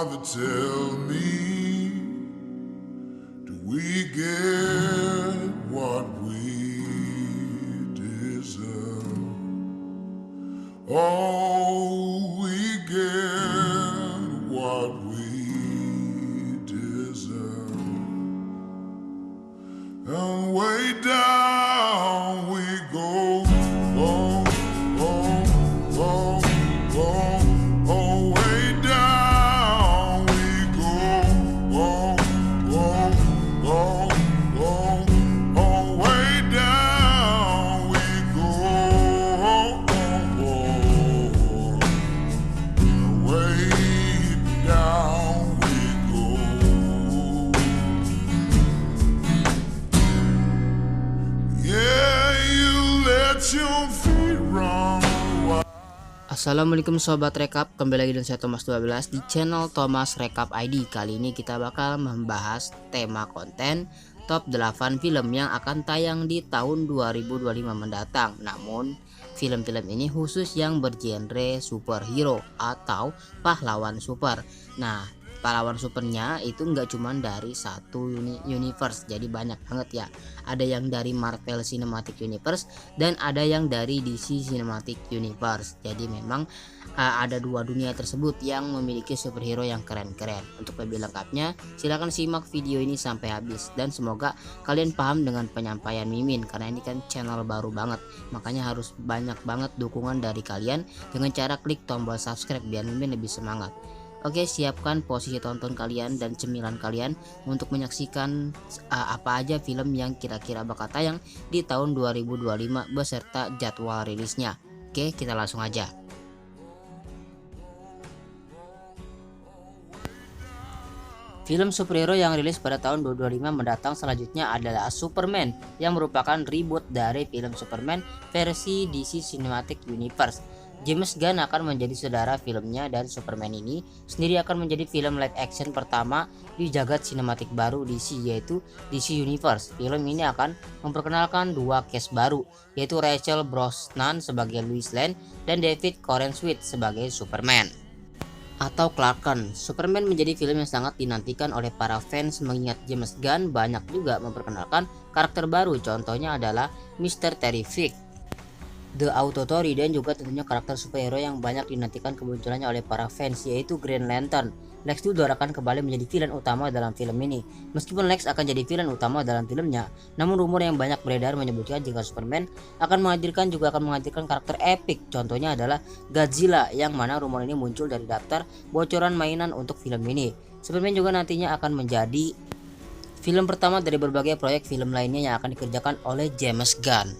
Father, tell me, do we get what we deserve? Oh, we get what we deserve. And way down we go. Oh, oh, oh, oh, oh, way down we go. Oh, oh, oh, oh, oh, way down we go. Oh, oh, oh, way down we go. Yeah, you let your feet run wild. Assalamualaikum sobat rekap, kembali lagi dengan saya Thomas 12 di channel Thomas Rekap ID. Kali ini kita bakal membahas tema konten top 8 film yang akan tayang di tahun 2025 mendatang. Namun film-film ini khusus yang bergenre superhero atau pahlawan super. Nah, pahlawan supernya itu nggak cuma dari satu universe, jadi banyak banget ya. Ada yang dari Marvel Cinematic Universe dan ada yang dari DC Cinematic Universe. Jadi memang ada dua dunia tersebut yang memiliki superhero yang keren-keren. Untuk lebih lengkapnya silahkan simak video ini sampai habis, dan semoga kalian paham dengan penyampaian Mimin, karena ini kan channel baru banget, makanya harus banyak banget dukungan dari kalian dengan cara klik tombol subscribe biar Mimin lebih semangat. Oke, siapkan posisi tonton kalian dan cemilan kalian untuk menyaksikan apa aja film yang kira-kira bakal tayang di tahun 2025 beserta jadwal rilisnya. Oke, kita langsung aja. Film superhero yang rilis pada tahun 2025 mendatang selanjutnya adalah Superman, yang merupakan reboot dari film Superman versi DC Cinematic Universe. James Gunn akan menjadi saudara filmnya, dan Superman ini sendiri akan menjadi film live action pertama di jagat sinematik baru DC, yaitu DC Universe. Film ini akan memperkenalkan dua cast baru, yaitu Rachel Brosnahan sebagai Lois Lane dan David Corenswet sebagai Superman atau Clark Kent. Superman menjadi film yang sangat dinantikan oleh para fans, mengingat James Gunn banyak juga memperkenalkan karakter baru. Contohnya adalah Mr. Terrific, The Authority, dan juga tentunya karakter superhero yang banyak dinantikan kemunculannya oleh para fans, yaitu Green Lantern. Lex Luthor akan kembali menjadi villain utama dalam film ini. Meskipun Lex akan jadi villain utama dalam filmnya, namun rumor yang banyak beredar menyebutkan jika Superman akan menghadirkan karakter epic. Contohnya adalah Godzilla, yang mana rumor ini muncul dari daftar bocoran mainan untuk film ini. Superman juga nantinya akan menjadi film pertama dari berbagai proyek film lainnya yang akan dikerjakan oleh James Gunn.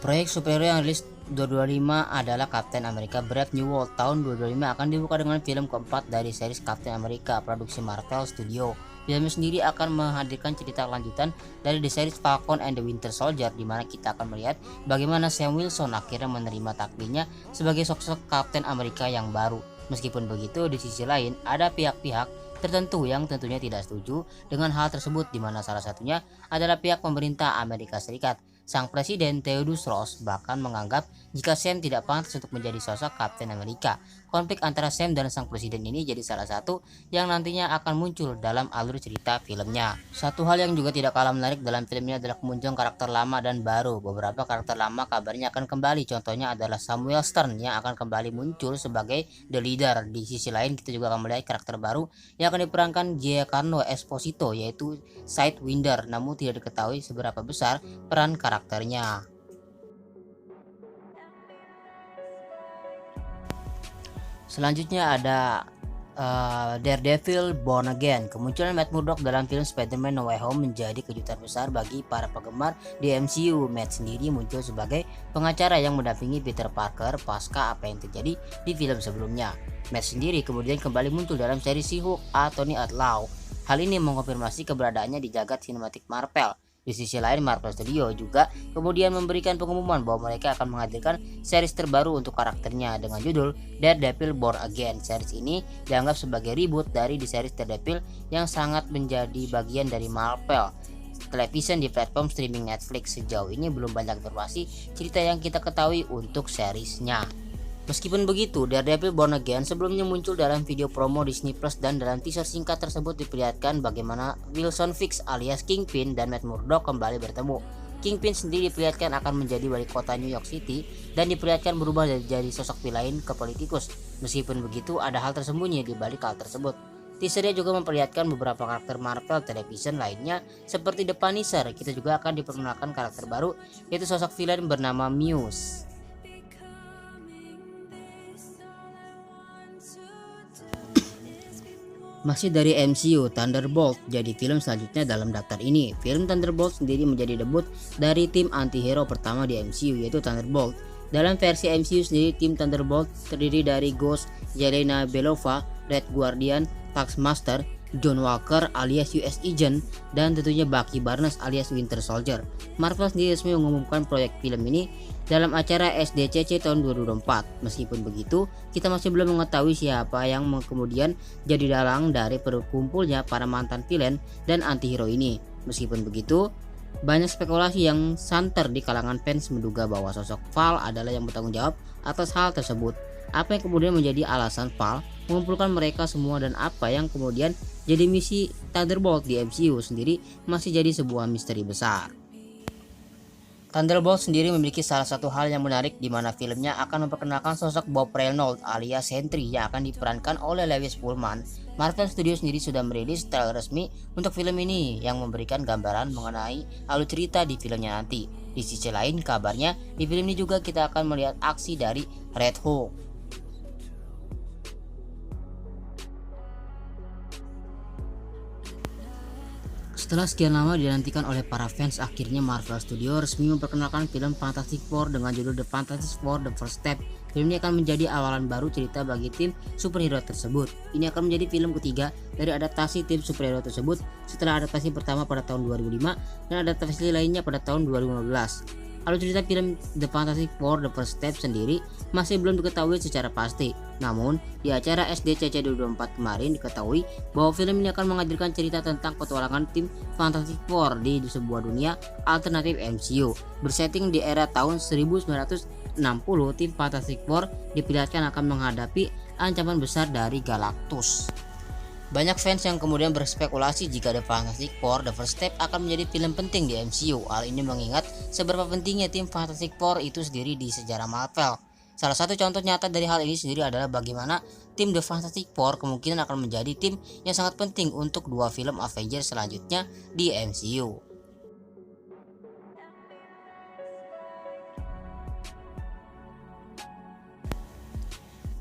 Proyek superhero yang rilis 2025 adalah Captain America Brave New World. Tahun 2025 akan dibuka dengan film keempat dari series Captain America produksi Marvel Studio. Film sendiri akan menghadirkan cerita lanjutan dari the series Falcon and the Winter Soldier, di mana kita akan melihat bagaimana Sam Wilson akhirnya menerima takdirnya sebagai sosok Captain America yang baru. Meskipun begitu, di sisi lain ada pihak-pihak tertentu yang tentunya tidak setuju dengan hal tersebut, di mana salah satunya adalah pihak pemerintah Amerika Serikat. Sang Presiden Theodore Roosevelt bahkan menganggap jika Sam tidak pantas untuk menjadi sosok Captain America. Konflik antara Sam dan sang presiden ini jadi salah satu yang nantinya akan muncul dalam alur cerita filmnya. Satu hal yang juga tidak kalah menarik dalam film ini adalah kemunculan karakter lama dan baru. Beberapa karakter lama kabarnya akan kembali, contohnya adalah Samuel Stern yang akan kembali muncul sebagai The Leader. Di sisi lain kita juga akan melihat karakter baru yang akan diperankan Giancarlo Esposito, yaitu Sidewinder, namun tidak diketahui seberapa besar peran karakternya. Selanjutnya ada Daredevil Born Again. Kemunculan Matt Murdock dalam film Spider-Man No Way Home menjadi kejutan besar bagi para penggemar di MCU. Matt sendiri muncul sebagai pengacara yang mendampingi Peter Parker pasca apa yang terjadi di film sebelumnya. Matt sendiri kemudian kembali muncul dalam seri She-Hulk Attorney at Law. Hal ini mengonfirmasi keberadaannya di jagat sinematik Marvel. Di sisi lain, Marvel Studio juga kemudian memberikan pengumuman bahwa mereka akan menghadirkan series terbaru untuk karakternya dengan judul Daredevil Born Again. Series ini dianggap sebagai reboot dari di series Daredevil yang sangat menjadi bagian dari Marvel. television di platform streaming Netflix. Sejauh ini belum banyak informasi cerita yang kita ketahui untuk seriesnya. Meskipun begitu, Daredevil Born Again sebelumnya muncul dalam video promo Disney Plus, dan dalam teaser singkat tersebut diperlihatkan bagaimana Wilson Fisk alias Kingpin dan Matt Murdock kembali bertemu. Kingpin sendiri diperlihatkan akan menjadi wali kota New York City dan diperlihatkan berubah dari sosok villain ke politikus. Meskipun begitu, ada hal tersembunyi di balik hal tersebut. Teasernya juga memperlihatkan beberapa karakter Marvel Television lainnya seperti The Punisher. Kita juga akan diperkenalkan karakter baru, yaitu sosok villain bernama Muse. Masih dari MCU, Thunderbolt jadi film selanjutnya dalam daftar ini. Film Thunderbolt sendiri menjadi debut dari tim anti-hero pertama di MCU, yaitu Thunderbolt. Dalam versi MCU sendiri, tim Thunderbolt terdiri dari Ghost, Yelena Belova, Red Guardian, Taskmaster, John Walker alias US Agent, dan tentunya Bucky Barnes alias Winter Soldier. Marvel sendiri resmi mengumumkan proyek film ini dalam acara SDCC tahun 2024. Meskipun begitu, kita masih belum mengetahui siapa yang kemudian jadi dalang dari berkumpulnya para mantan villain dan antihero ini. Meskipun begitu, banyak spekulasi yang santer di kalangan fans menduga bahwa sosok Val adalah yang bertanggung jawab atas hal tersebut. Apa yang kemudian menjadi alasan Val mengumpulkan mereka semua, dan apa yang kemudian jadi misi Thunderbolt di MCU sendiri masih jadi sebuah misteri besar. Thunderbolt sendiri memiliki salah satu hal yang menarik, di mana filmnya akan memperkenalkan sosok Bob Reynolds alias Sentry yang akan diperankan oleh Lewis Pullman. Marvel Studios sendiri sudah merilis trailer resmi untuk film ini yang memberikan gambaran mengenai alur cerita di filmnya nanti. Di sisi lain, kabarnya di film ini juga kita akan melihat aksi dari Red Hulk. Setelah sekian lama dinantikan oleh para fans, akhirnya Marvel Studios resmi memperkenalkan film Fantastic Four dengan judul The Fantastic Four: The First Step. Film ini akan menjadi awalan baru cerita bagi tim superhero tersebut. Ini akan menjadi film ketiga dari adaptasi tim superhero tersebut setelah adaptasi pertama pada tahun 2005 dan adaptasi lainnya pada tahun 2015. Alur cerita film The Fantastic Four: The First Step sendiri masih belum diketahui secara pasti. Namun, di acara SDCC 2024 kemarin diketahui bahwa film ini akan menghadirkan cerita tentang petualangan tim Fantastic Four di sebuah dunia alternatif MCU. Bersetting di era tahun 1960, tim Fantastic Four diperlihatkan akan menghadapi ancaman besar dari Galactus. Banyak fans yang kemudian berspekulasi jika The Fantastic Four: The First Step akan menjadi film penting di MCU. Hal ini mengingat seberapa pentingnya tim Fantastic Four itu sendiri di sejarah Marvel. Salah satu contoh nyata dari hal ini sendiri adalah bagaimana tim The Fantastic Four kemungkinan akan menjadi tim yang sangat penting untuk dua film Avengers selanjutnya di MCU.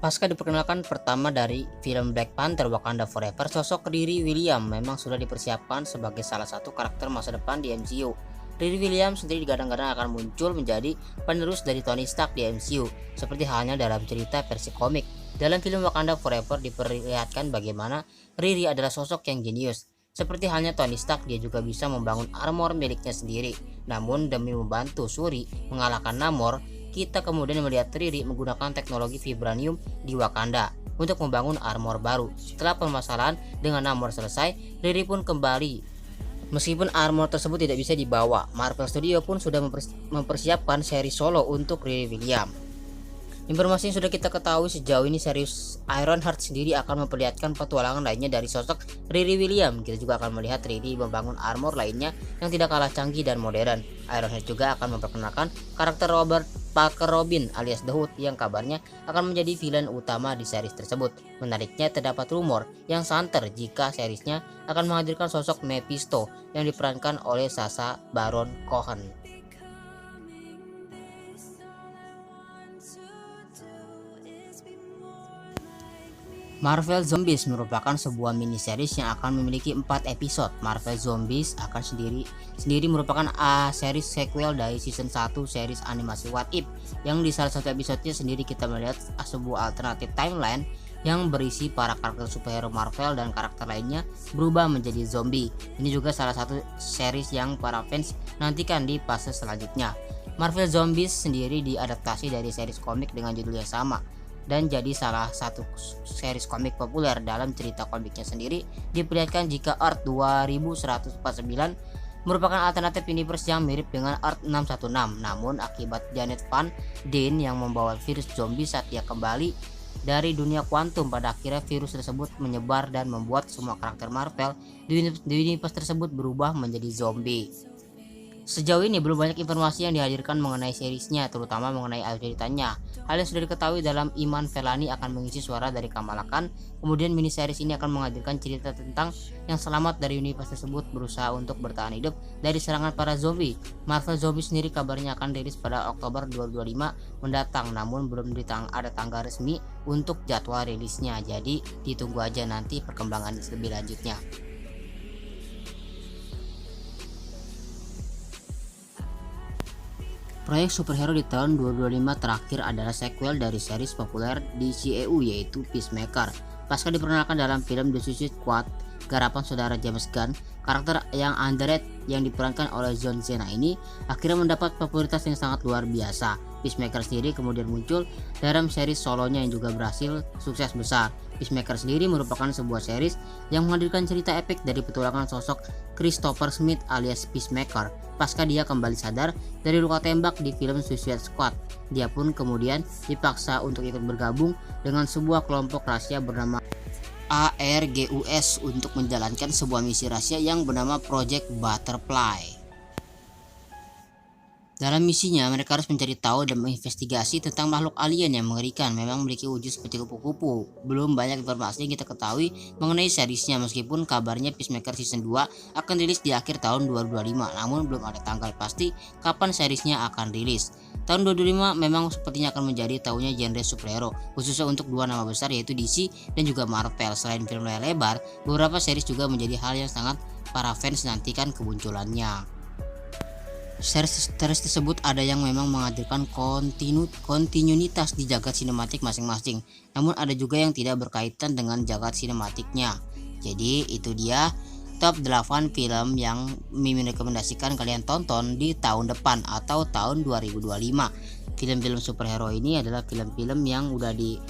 Pasca diperkenalkan pertama dari film Black Panther Wakanda Forever, sosok Riri Williams memang sudah dipersiapkan sebagai salah satu karakter masa depan di MCU. Riri Williams sendiri digadang-gadang akan muncul menjadi penerus dari Tony Stark di MCU, seperti halnya dalam cerita versi komik. Dalam film Wakanda Forever diperlihatkan bagaimana Riri adalah sosok yang jenius. Seperti halnya Tony Stark, dia juga bisa membangun armor miliknya sendiri. Namun demi membantu Shuri mengalahkan Namor, kita kemudian melihat Riri menggunakan teknologi vibranium di Wakanda untuk membangun armor baru. Setelah permasalahan dengan Namor selesai, Riri pun kembali. Meskipun armor tersebut tidak bisa dibawa, Marvel Studio pun sudah mempersiapkan seri solo untuk Riri Williams. Informasi yang sudah kita ketahui sejauh ini, series Ironheart sendiri akan memperlihatkan petualangan lainnya dari sosok Riri Williams. Kita juga akan melihat Riri membangun armor lainnya yang tidak kalah canggih dan modern. Ironheart juga akan memperkenalkan karakter Robert Parker Robin alias The Hood yang kabarnya akan menjadi villain utama di series tersebut. Menariknya, terdapat rumor yang santer jika seriesnya akan menghadirkan sosok Mephisto yang diperankan oleh Sacha Baron Cohen. Marvel Zombies merupakan sebuah mini series yang akan memiliki 4 episode. Marvel Zombies akan sendiri merupakan series sequel dari season 1 series animasi What If, yang di salah satu episodenya sendiri kita melihat sebuah alternatif timeline yang berisi para karakter superhero Marvel dan karakter lainnya berubah menjadi zombie. Ini juga salah satu series yang para fans nantikan di fase selanjutnya. Marvel Zombies sendiri diadaptasi dari series komik dengan judul yang sama dan jadi salah satu series komik populer. Dalam cerita komiknya sendiri diperlihatkan jika Earth 2149 merupakan alternatif universe yang mirip dengan Earth 616. Namun akibat Janet Van Dyne yang membawa virus zombie saat dia kembali dari dunia kuantum, pada akhirnya virus tersebut menyebar dan membuat semua karakter Marvel di universe tersebut berubah menjadi zombie. Sejauh ini belum banyak informasi yang dihadirkan mengenai seriesnya, terutama mengenai alur ceritanya. Hal yang sudah diketahui dalam Iman Vellani akan mengisi suara dari Kamala Khan. Kemudian mini series ini akan menghadirkan cerita tentang yang selamat dari universe tersebut berusaha untuk bertahan hidup dari serangan para zombie. Marvel Zombie sendiri kabarnya akan rilis pada Oktober 2025 mendatang, namun belum ada tanggal resmi untuk jadwal rilisnya. Jadi ditunggu aja nanti perkembangan lebih lanjutnya. Proyek superhero di tahun 2025 terakhir adalah sequel dari series populer di DCEU yaitu Peacemaker. Pasca diperkenalkan dalam film The Suicide Squad garapan saudara James Gunn, karakter yang underrated yang diperankan oleh John Cena ini akhirnya mendapat popularitas yang sangat luar biasa. Peacemaker sendiri kemudian muncul dalam series solonya yang juga berhasil sukses besar. Peacemaker sendiri merupakan sebuah series yang menghadirkan cerita epik dari petualangan sosok Christopher Smith alias Peacemaker. Pasca dia kembali sadar dari luka tembak di film Suicide Squad, dia pun kemudian dipaksa untuk ikut bergabung dengan sebuah kelompok rahasia bernama ARGUS untuk menjalankan sebuah misi rahasia yang bernama Project Butterfly. Dalam misinya, mereka harus mencari tahu dan menginvestigasi tentang makhluk alien yang mengerikan, memang memiliki wujud seperti kupu-kupu. Belum banyak informasi yang kita ketahui mengenai seriesnya, meskipun kabarnya Peacemaker Season 2 akan rilis di akhir tahun 2025, namun belum ada tanggal pasti kapan seriesnya akan rilis. Tahun 2025 memang sepertinya akan menjadi tahunnya genre superhero, khususnya untuk dua nama besar yaitu DC dan juga Marvel. Selain film layar lebar, beberapa series juga menjadi hal yang sangat para fans nantikan kemunculannya. Series tersebut ada yang memang menghadirkan kontinuitas di jagat sinematik masing-masing, namun ada juga yang tidak berkaitan dengan jagat sinematiknya. Jadi itu dia top 8 film yang Mimin rekomendasikan kalian tonton di tahun depan atau tahun 2025. Film-film superhero ini adalah film-film yang udah di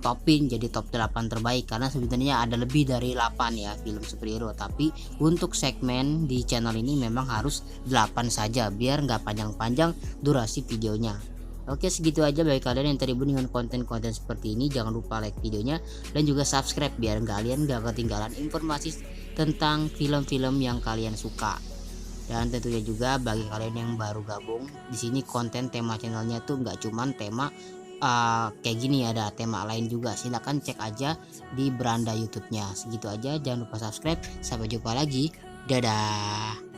topin jadi top 8 terbaik, karena sebenarnya ada lebih dari 8 ya film superhero, tapi untuk segmen di channel ini memang harus 8 saja biar nggak panjang-panjang durasi videonya. Oke, segitu aja bagi kalian yang terhubung dengan konten-konten seperti ini. Jangan lupa like videonya dan juga subscribe biar kalian gak ketinggalan informasi tentang film-film yang kalian suka. Dan tentunya juga bagi kalian yang baru gabung di sini, konten tema channelnya tuh nggak cuman tema kayak gini, ada tema lain juga. Silahkan cek aja di beranda YouTube-nya. Segitu aja, jangan lupa subscribe. Sampai jumpa lagi, dadah.